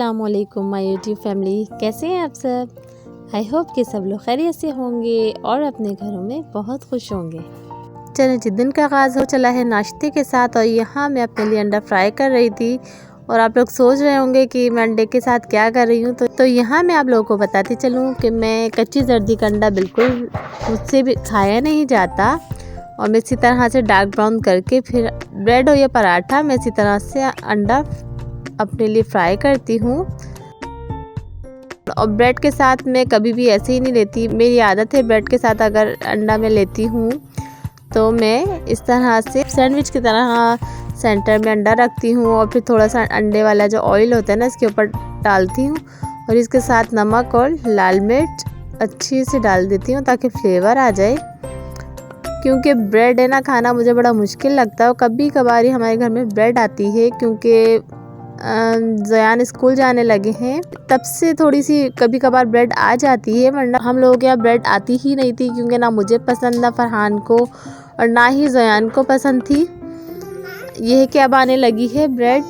अस्सलामुअलैकुम my YouTube family, कैसे हैं आप सब। आई होप कि सब लोग खैरियत से होंगे और अपने घरों में बहुत खुश होंगे। चलिए जी, दिन का आगाज़ हो चला है नाश्ते के साथ और यहाँ मैं अपने लिए अंडा फ्राई कर रही थी। और आप लोग सोच रहे होंगे कि मैं अंडे के साथ क्या कर रही हूँ, तो यहाँ मैं आप लोगों को बताती चलूँ कि मैं कच्ची जर्दी का अंडा बिल्कुल मुझसे भी खाया नहीं जाता। और मैं इसी तरह से डार्क ब्राउन करके फिर ब्रेड हो या पराठा, मैं इसी तरह से अंडा अपने लिए फ्राई करती हूँ। और ब्रेड के साथ मैं कभी भी ऐसे ही नहीं लेती, मेरी आदत है ब्रेड के साथ अगर अंडा मैं लेती हूँ तो मैं इस तरह से सैंडविच की तरह सेंटर में अंडा रखती हूँ और फिर थोड़ा सा अंडे वाला जो ऑयल होता है ना, इसके ऊपर डालती हूँ और इसके साथ नमक और लाल मिर्च अच्छी से डाल देती हूँ ताकि फ्लेवर आ जाए। क्योंकि ब्रेड है ना खाना मुझे बड़ा मुश्किल लगता है और कभी कभार ही हमारे घर में ब्रेड आती है, क्योंकि ज़यान स्कूल जाने लगे हैं तब से थोड़ी सी कभी कभार ब्रेड आ जाती है, वरना हम लोगों के यहाँ ब्रेड आती ही नहीं थी। क्योंकि ना मुझे पसंद, ना फरहान को और ना ही ज़यान को पसंद थी। यह है कि अब आने लगी है ब्रेड,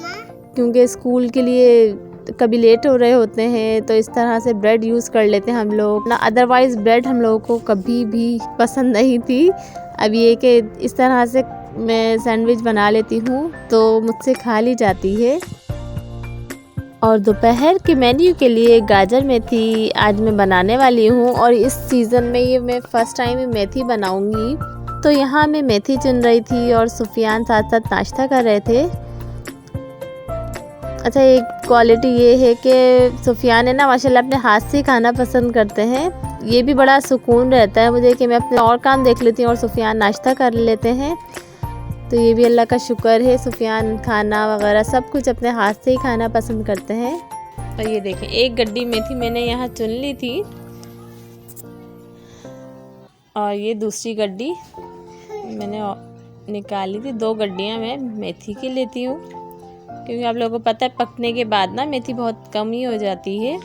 क्योंकि स्कूल के लिए कभी लेट हो रहे होते हैं तो इस तरह से ब्रेड यूज़ कर लेते हैं हम लोग ना। अदरवाइज़ ब्रेड हम लोगों को कभी भी पसंद नहीं थी। अब ये कि इस तरह से मैं सैंडविच बना लेती हूँ तो मुझसे खा ली जाती है। और दोपहर के मेन्यू के लिए गाजर मेथी आज मैं बनाने वाली हूँ और इस सीज़न में ये मैं फ़र्स्ट टाइम मेथी बनाऊँगी। तो यहाँ मैं मेथी चुन रही थी और सुफियान साथ साथ नाश्ता कर रहे थे। अच्छा, एक क्वालिटी ये है कि सुफियान है ना माशाल्लाह अपने हाथ से खाना पसंद करते हैं। ये भी बड़ा सुकून रहता है मुझे कि मैं अपने और काम देख लेती हूँ और सुफियान नाश्ता कर लेते हैं। तो ये भी अल्लाह का शुक्र है, सुफियान खाना वगैरह सब कुछ अपने हाथ से ही खाना पसंद करते हैं। और ये देखें, एक गड्डी मेथी मैंने यहाँ चुन ली थी और ये दूसरी गड्डी मैंने निकाली थी। 2 गड्डियाँ मैं मेथी की लेती हूँ, क्योंकि आप लोगों को पता है पकने के बाद ना मेथी बहुत कम ही हो जाती है।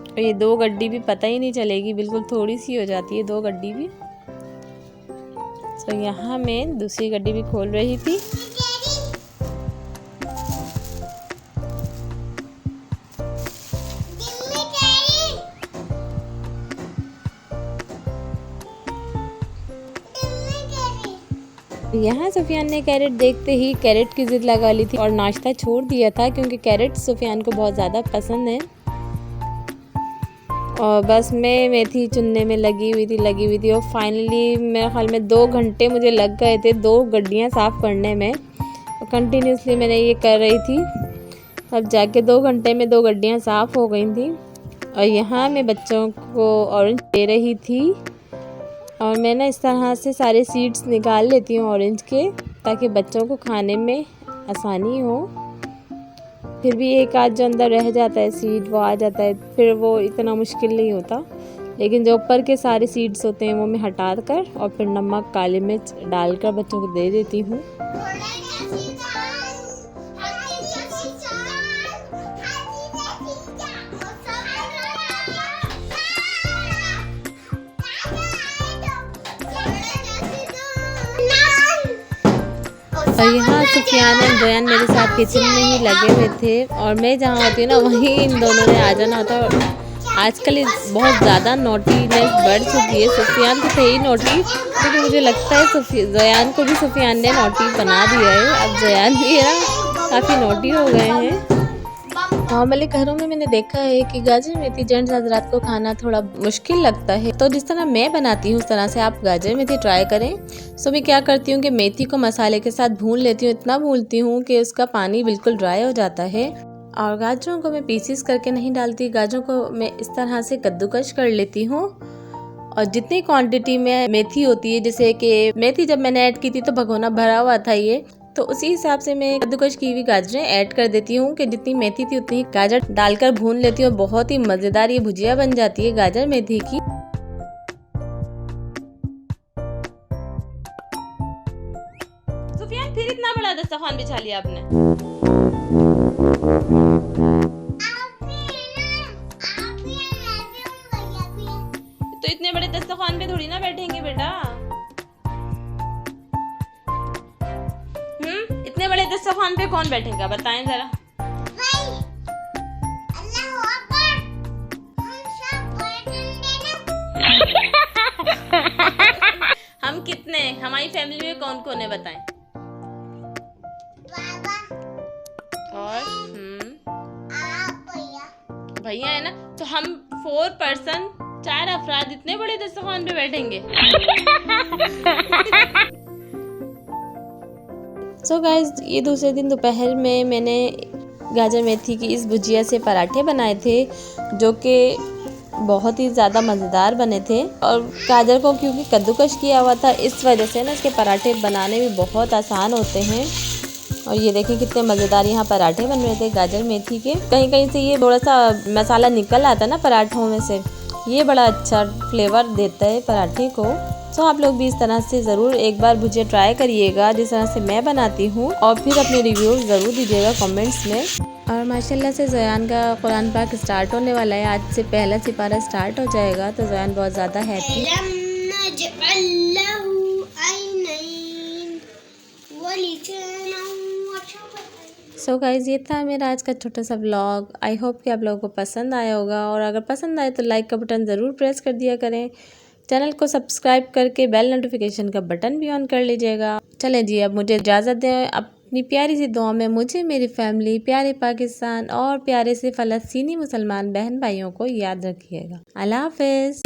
और ये 2 गड्डी भी पता ही नहीं चलेगी, बिल्कुल थोड़ी सी हो जाती है 2 गड्डी भी। तो यहाँ मैं दूसरी गड्डी भी खोल रही थी। यहाँ सुफियान ने कैरेट देखते ही कैरेट की जिद लगा ली थी और नाश्ता छोड़ दिया था, क्योंकि कैरेट सुफियान को बहुत ज़्यादा पसंद है। और बस मैं मेथी चुनने में लगी हुई थी और फाइनली मेरे ख्याल में 2 घंटे मुझे लग गए थे 2 गड्डियाँ साफ़ करने में। और कंटिन्यूसली मैंने ये कर रही थी, अब जाके 2 घंटे में 2 गड्डियाँ साफ़ हो गई थी। और यहाँ मैं बच्चों को ऑरेंज दे रही थी और मैं ना इस तरह से सारे सीड्स निकाल लेती हूँ ऑरेंज के, ताकि बच्चों को खाने में आसानी हो। फिर भी एक आध जो अंदर रह जाता है सीड वो आ जाता है, फिर वो इतना मुश्किल नहीं होता। लेकिन जो ऊपर के सारे सीड्स होते हैं वो मैं हटा कर और फिर नमक काली मिर्च डालकर बच्चों को दे देती हूँ। और यहाँ सुफियान और ज़यान मेरे साथ किचन में ही लगे हुए थे और मैं जहाँ होती हूँ ना वहीं इन दोनों ने आ जाना होता है। और आजकल बहुत ज़्यादा नोटीनेस बढ़ चुकी है। सुफियान तो थे ही नोटी, क्योंकि मुझे लगता है ज़यान को भी सुफियान ने नोटी बना दिया है। अब ज़यान भी है ना काफ़ी नोटी हो गए हैं। नॉर्मली घरों में मैंने देखा है कि गाजर मेथी जेंट्स हजरात को खाना थोड़ा मुश्किल लगता है, तो जिस तरह मैं बनाती हूँ उस तरह से आप गाजर मेथी ट्राई करें। सो मैं क्या करती हूँ कि मेथी को मसाले के साथ भून लेती हूँ, इतना भूनती हूँ कि उसका पानी बिल्कुल ड्राई हो जाता है। और गाजरों को मैं पीसेस करके नहीं डालती, गाजरों को मैं इस तरह से कद्दूकश कर लेती हूँ। और जितनी क्वांटिटी में मेथी होती है, जैसे कि मेथी जब मैंने ऐड की थी तो भगोना भरा हुआ था ये, तो उसी हिसाब से मैं कद्दूकश की हुई गाजरें ऐड कर देती हूँ कि जितनी मेथी थी उतनी गाजर डालकर भून लेती हूँ। बहुत ही मज़ेदार ये भुजिया बन जाती है गाजर मेथी की। सुफियान, फिर इतना बड़ा दस्तरखान बिछा लिया आपने। तो इतने बड़े दस्तरखान पे थोड़ी ना बैठेंगे बेटा। इतने बड़े दस्तरखान पे कौन बैठेगा बताएं जरा। हम कितने, हमारी फैमिली में कौन कौन है बताएं? बाबा और आप भैया भैया है ना, तो हम 4 पर्सन, 4 अफराद इतने बड़े दस्तरखान पे बैठेंगे। सो गाइस, ये दूसरे दिन दोपहर में मैंने गाजर मेथी की इस भुजिया से पराठे बनाए थे, जो कि बहुत ही ज़्यादा मज़ेदार बने थे। और गाजर को क्योंकि कद्दूकश किया हुआ था, इस वजह से ना इसके पराठे बनाने भी बहुत आसान होते हैं। और ये देखें कितने मज़ेदार यहाँ पराठे बन रहे थे गाजर मेथी के। कहीं कहीं से ये थोड़ा सा मसाला निकल आता है ना पराठों में से, ये बड़ा अच्छा फ्लेवर देता है पराठे को। तो आप लोग भी इस तरह से ज़रूर एक बार भुजिया ट्राई करिएगा जिस तरह से मैं बनाती हूँ, और फिर अपने रिव्यू ज़रूर दीजिएगा कमेंट्स में। और माशाल्लाह से ज़यान का कुरान पाक स्टार्ट होने वाला है, आज से पहला सिपारा स्टार्ट हो जाएगा, तो ज़यान बहुत ज़्यादा हैप्पी। सो गाइज़, ये था मेरा आज का छोटा सा व्लॉग। आई होप कि आप लोगों को पसंद आया होगा, और अगर पसंद आए तो लाइक का बटन ज़रूर प्रेस कर दिया करें। चैनल को सब्सक्राइब करके बेल नोटिफिकेशन का बटन भी ऑन कर लीजिएगा। चलें जी, अब मुझे इजाज़त दें। अपनी प्यारी सी दुआ में मुझे, मेरी फैमिली, प्यारे पाकिस्तान और प्यारे से फ़लस्तीनी मुसलमान बहन भाइयों को याद रखिएगा। अल्लाह हाफ़िज़।